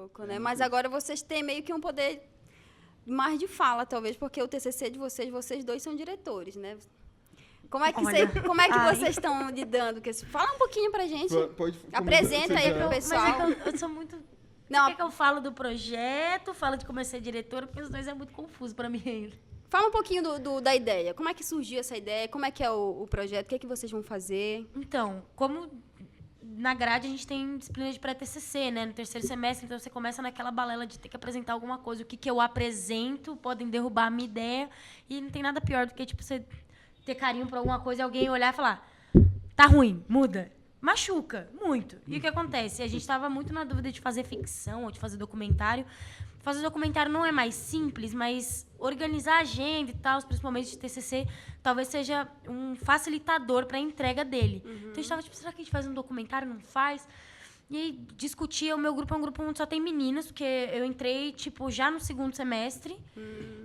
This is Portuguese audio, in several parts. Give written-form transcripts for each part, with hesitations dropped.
louco, né? Mas agora vocês têm meio que um poder mais de fala, talvez, porque o TCC de vocês dois são diretores, né? Como é que vocês estão lidando com isso? Fala um pouquinho pra gente. Apresenta aí pro pessoal. Mas é que eu sou muito... Não, é que eu falo do projeto, falo de como é ser diretora, porque os dois é muito confuso pra mim ainda. Fala um pouquinho da ideia. Como é que surgiu essa ideia? Como é que é o projeto? O que é que vocês vão fazer? Então, como na grade a gente tem disciplina de pré-TCC, né? No terceiro semestre, então você começa naquela balela de ter que apresentar alguma coisa. O que eu apresento, podem derrubar a minha ideia. E não tem nada pior do que, tipo, você ter carinho por alguma coisa e alguém olhar e falar, tá ruim, muda. Machuca, muito. E o que acontece? A gente estava muito na dúvida de fazer ficção ou de fazer documentário. Fazer documentário não é mais simples, mas organizar a agenda e tal, principalmente de TCC, talvez seja um facilitador para a entrega dele. Então, a gente estava tipo, será que a gente faz um documentário? Não faz? E aí, discutia. O meu grupo é um grupo onde só tem meninas, porque eu entrei, tipo, já no segundo semestre.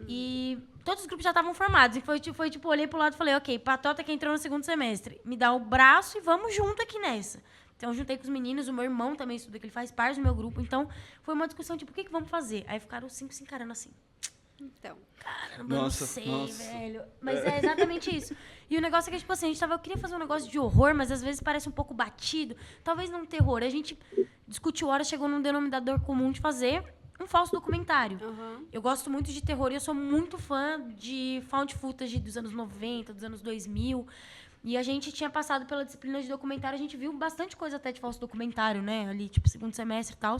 E todos os grupos já estavam formados. E foi tipo, olhei pro lado e falei, ok, Patota que entrou no segundo semestre. Me dá o braço e vamos junto aqui nessa. Então, eu juntei com os meninos. O meu irmão também estuda, que ele faz parte do meu grupo. Então, foi uma discussão, tipo, o que vamos fazer? Aí ficaram os 5 se encarando assim. Então. Caramba, eu não sei, velho. Mas é exatamente isso. E o negócio é que, tipo assim, eu queria fazer um negócio de horror, mas às vezes parece um pouco batido. Talvez não terror. A gente discutiu horas, chegou num denominador comum de fazer um falso documentário. Eu gosto muito de terror e eu sou muito fã de found footage dos anos 90, dos anos 2000. E a gente tinha passado pela disciplina de documentário, a gente viu bastante coisa até de falso documentário, né? Ali, tipo, segundo semestre e tal.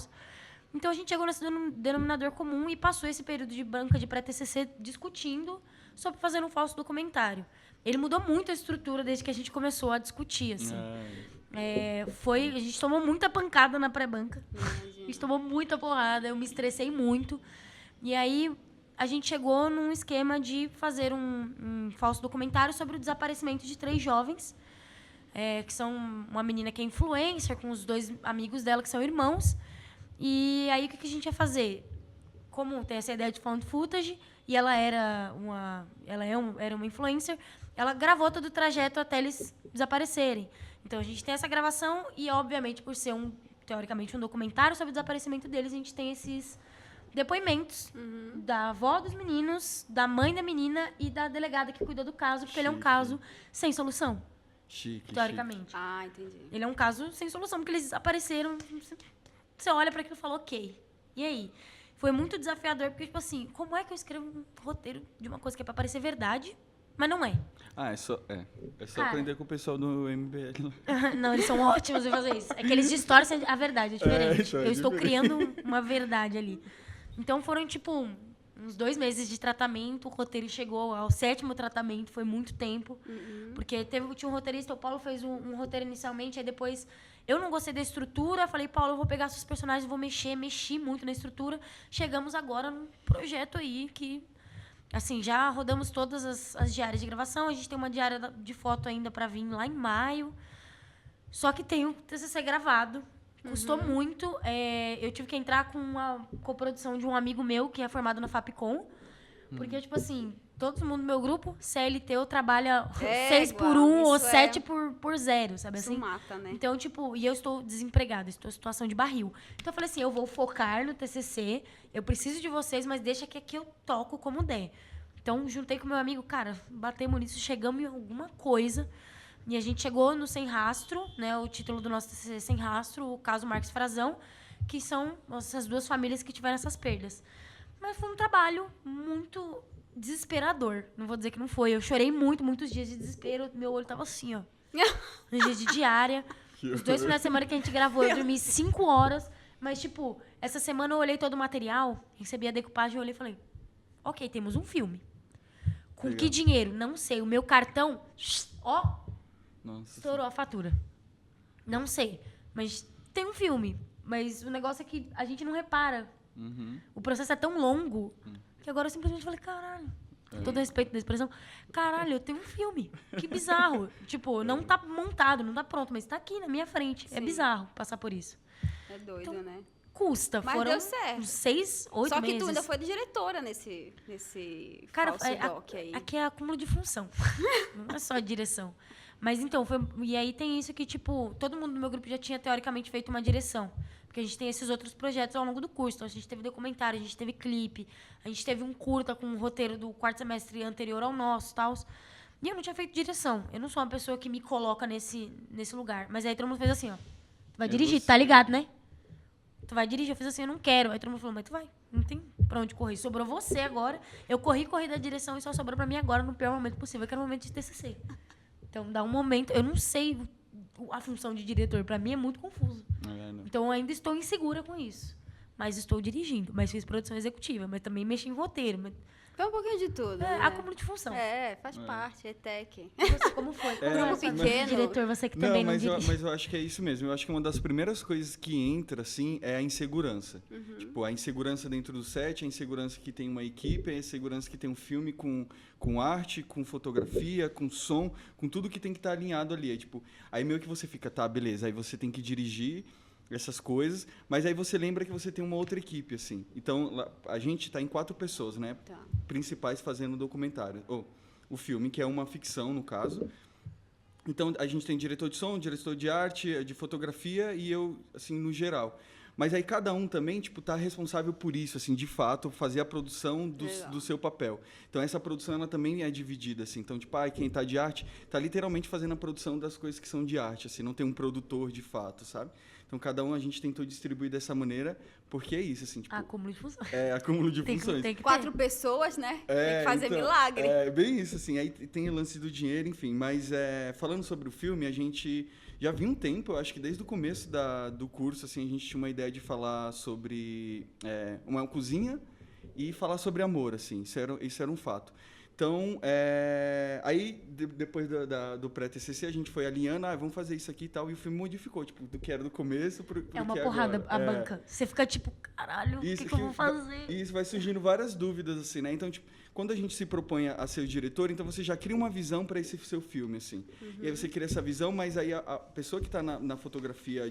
Então, a gente chegou nesse denominador comum e passou esse período de banca de pré-TCC discutindo sobre fazer um falso documentário. Ele mudou muito a estrutura desde que a gente começou a discutir, assim. A gente tomou muita pancada na pré-banca. A gente tomou muita porrada, eu me estressei muito. E aí, a gente chegou num esquema de fazer um falso documentário sobre o desaparecimento de 3 jovens, que são uma menina que é influencer, com os 2 amigos dela que são irmãos. E aí, o que a gente ia fazer? Como tem essa ideia de found footage, e ela era uma influencer, ela gravou todo o trajeto até eles desaparecerem. Então, a gente tem essa gravação e, obviamente, por ser, teoricamente, um documentário sobre o desaparecimento deles, a gente tem esses depoimentos da avó dos meninos, da mãe da menina e da delegada que cuidou do caso, porque ele é um caso sem solução. Teoricamente. Ah, entendi. Ele é um caso sem solução, porque eles desapareceram. Você olha para aquilo e fala, ok. E aí? Foi muito desafiador, porque, tipo assim, como é que eu escrevo um roteiro de uma coisa que é pra parecer verdade, mas não é? É só aprender com o pessoal do MBL. Não, eles são ótimos em fazer isso. É que eles distorcem a verdade, é diferente. Eu estou criando uma verdade ali. Então, foram, tipo, uns 2 meses de tratamento. O roteiro chegou ao 7º tratamento, foi muito tempo. Porque tinha um roteirista, o Paulo fez um roteiro inicialmente, aí depois... Eu não gostei da estrutura, falei, Paulo, eu vou pegar seus personagens, vou mexi muito na estrutura. Chegamos agora num projeto aí que, assim, já rodamos todas as diárias de gravação. A gente tem uma diária de foto ainda para vir lá em maio. Só que tem o TCC gravado. Custou muito. Eu tive que entrar com uma coprodução de um amigo meu, que é formado na Fapcom. Porque, tipo assim, todo mundo no meu grupo, CLT, eu trabalho 6 por 1 ou 7 por 0, sabe assim? Isso mata, né? Então, tipo, e eu estou desempregada, estou em situação de barril. Então, eu falei assim, eu vou focar no TCC, eu preciso de vocês, mas deixa que aqui eu toco como der. Então, juntei com meu amigo, cara, batemos nisso, chegamos em alguma coisa, e a gente chegou no Sem Rastro, né, o título do nosso TCC Sem Rastro, o caso Marques Frazão, que são essas 2 famílias que tiveram essas perdas. Mas foi um trabalho muito desesperador. Não vou dizer que não foi. Eu chorei muitos dias de desespero. Meu olho tava assim, ó. Nos dias de diária. Os 2 finais de semana que a gente gravou, eu dormi 5 horas. Mas, tipo, essa semana eu olhei todo o material, recebi a decupagem, eu olhei e falei, ok, temos um filme. Com que dinheiro? Não sei. O meu cartão, ó, estourou a fatura. Não sei. Mas tem um filme. Mas o negócio é que a gente não repara. O processo é tão longo que agora eu simplesmente falei, caralho, com todo respeito da expressão, caralho, eu tenho um filme. Que bizarro. Tipo, não tá montado, não tá pronto, mas tá aqui na minha frente. Sim. É bizarro passar por isso. É doido, então, né? Custa. Mas foram deu certo. Uns 6, 8 meses. Só que tu ainda foi diretora nesse cara, falso doc aí. Aqui é acúmulo de função. Não é só direção. Mas então, e aí tem isso que, tipo, todo mundo do meu grupo já tinha teoricamente feito uma direção. Porque a gente tem esses outros projetos ao longo do curso. Então, a gente teve documentário, a gente teve clipe, a gente teve um curta com um roteiro do quarto semestre anterior ao nosso e tal. E eu não tinha feito direção. Eu não sou uma pessoa que me coloca nesse lugar. Mas aí todo mundo fez assim, ó. Tu vai dirigir, tu tá ligado, né? Tu vai dirigir. Eu fiz assim, eu não quero. Aí todo mundo falou, mas tu vai. Não tem pra onde correr. Sobrou você agora. Eu corri da direção e só sobrou pra mim agora no pior momento possível, que era o momento de TCC. Então, dá um momento... Eu não sei a função de diretor. Pra mim é muito confuso. Então, eu ainda estou insegura com isso. Mas estou dirigindo. Mas fiz produção executiva. Mas também mexi em roteiro. Mas... Foi um pouquinho de tudo. É, né? acúmulo de função. Faz parte, é tech. E você, como foi? Como grupo pequeno. Diretor, você que também não dirige. Mas eu acho que é isso mesmo. Eu acho que uma das primeiras coisas que entra, assim, é a insegurança. Tipo, a insegurança dentro do set, a insegurança que tem uma equipe, a insegurança que tem um filme com arte, com fotografia, com som, com tudo que tem que estar alinhado ali. É, tipo, aí meio que você fica, tá, beleza, aí você tem que dirigir essas coisas, mas aí você lembra que você tem uma outra equipe, assim. Então, a gente está em 4 pessoas, né? Tá. Principais fazendo o documentário. O filme, que é uma ficção, no caso. Então, a gente tem diretor de som, diretor de arte, de fotografia e eu, assim, no geral. Mas aí cada um também, tipo, tá responsável por isso, assim, de fato, fazer a produção do seu papel. Então, essa produção, ela também é dividida, assim. Então, tipo, quem tá de arte, tá literalmente fazendo a produção das coisas que são de arte, assim. Não tem um produtor, de fato, sabe? Então, cada um a gente tentou distribuir dessa maneira, porque é isso, assim, tipo... Acúmulo de funções. É, acúmulo de funções. Tem que 4 pessoas, né? Tem que fazer milagre. É bem isso, assim. Aí tem o lance do dinheiro, enfim. Mas, falando sobre o filme, a gente já viu um tempo, eu acho que desde o começo do curso, assim, a gente tinha uma ideia de falar sobre uma cozinha e falar sobre amor, assim. Isso era um fato. Então, aí, depois do pré-TCC, a gente foi alinhando, vamos fazer isso aqui e tal, e o filme modificou, tipo, do que era do começo pro É uma que é porrada agora. a banca. Você fica tipo, caralho, o que eu vou fazer? Isso vai surgindo várias dúvidas, assim, né? Então, tipo, quando a gente se propõe a ser o diretor, então você já cria uma visão para esse seu filme, assim. E aí você cria essa visão, mas aí a pessoa que está na fotografia,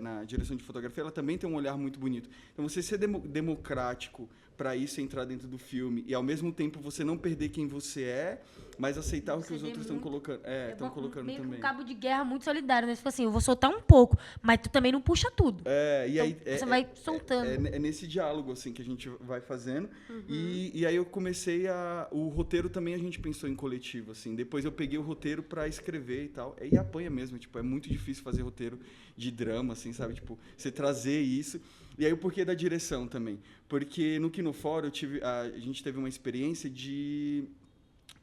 na direção de fotografia, ela também tem um olhar muito bonito. Então, você ser democrático para isso entrar dentro do filme e, ao mesmo tempo, você não perder quem você é, mas aceitar o que os outros estão colocando, estão colocando meio também. Um cabo de guerra muito solidário, né? Você fala assim, eu vou soltar um pouco, mas tu também não puxa tudo. E aí, você vai soltando. É nesse diálogo, assim, que a gente vai fazendo. E aí eu comecei o roteiro também a gente pensou em coletivo, assim. Depois eu peguei o roteiro para escrever e tal. E apanha mesmo, tipo, é muito difícil fazer roteiro de drama, assim, sabe? Tipo, você trazer isso. E aí o porquê da direção também. Porque no Kinofórum a gente teve uma experiência de...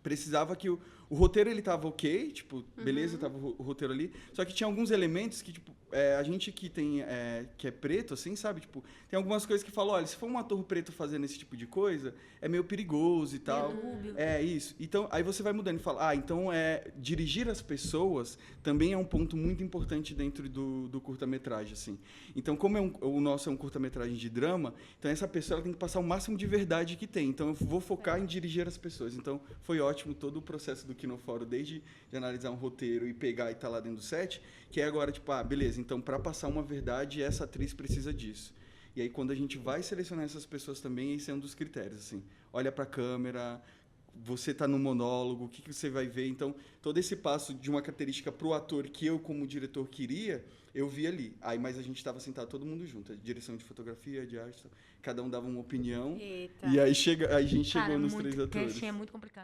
Precisava que o roteiro, ele tava ok, tipo, beleza, tava o roteiro ali, só que tinha alguns elementos que, tipo, a gente que que é preto, assim, sabe, tipo, tem algumas coisas que falam, olha, se for um ator preto fazendo esse tipo de coisa, é meio perigoso e tal. Dúbio. Isso. Então, aí você vai mudando e fala, então, dirigir as pessoas também é um ponto muito importante dentro do curta-metragem, assim. Então, como o nosso é um curta-metragem de drama, então essa pessoa ela tem que passar o máximo de verdade que tem. Então, eu vou focar em dirigir as pessoas. Então, foi ótimo todo o processo do Kinofórum, desde de analisar um roteiro e pegar e estar lá dentro do set, que é agora, tipo, beleza, então, para passar uma verdade, essa atriz precisa disso. E aí, quando a gente vai selecionar essas pessoas também, esse é um dos critérios, assim. Olha para a câmera, você está no monólogo, o que você vai ver. Então, todo esse passo de uma característica para o ator que eu, como diretor, queria, eu vi ali. Mas a gente estava sentado todo mundo junto, a direção de fotografia, de arte, cada um dava uma opinião. Eita. E aí a gente chegou nos muito, 3 atores. Casting é muito complicado.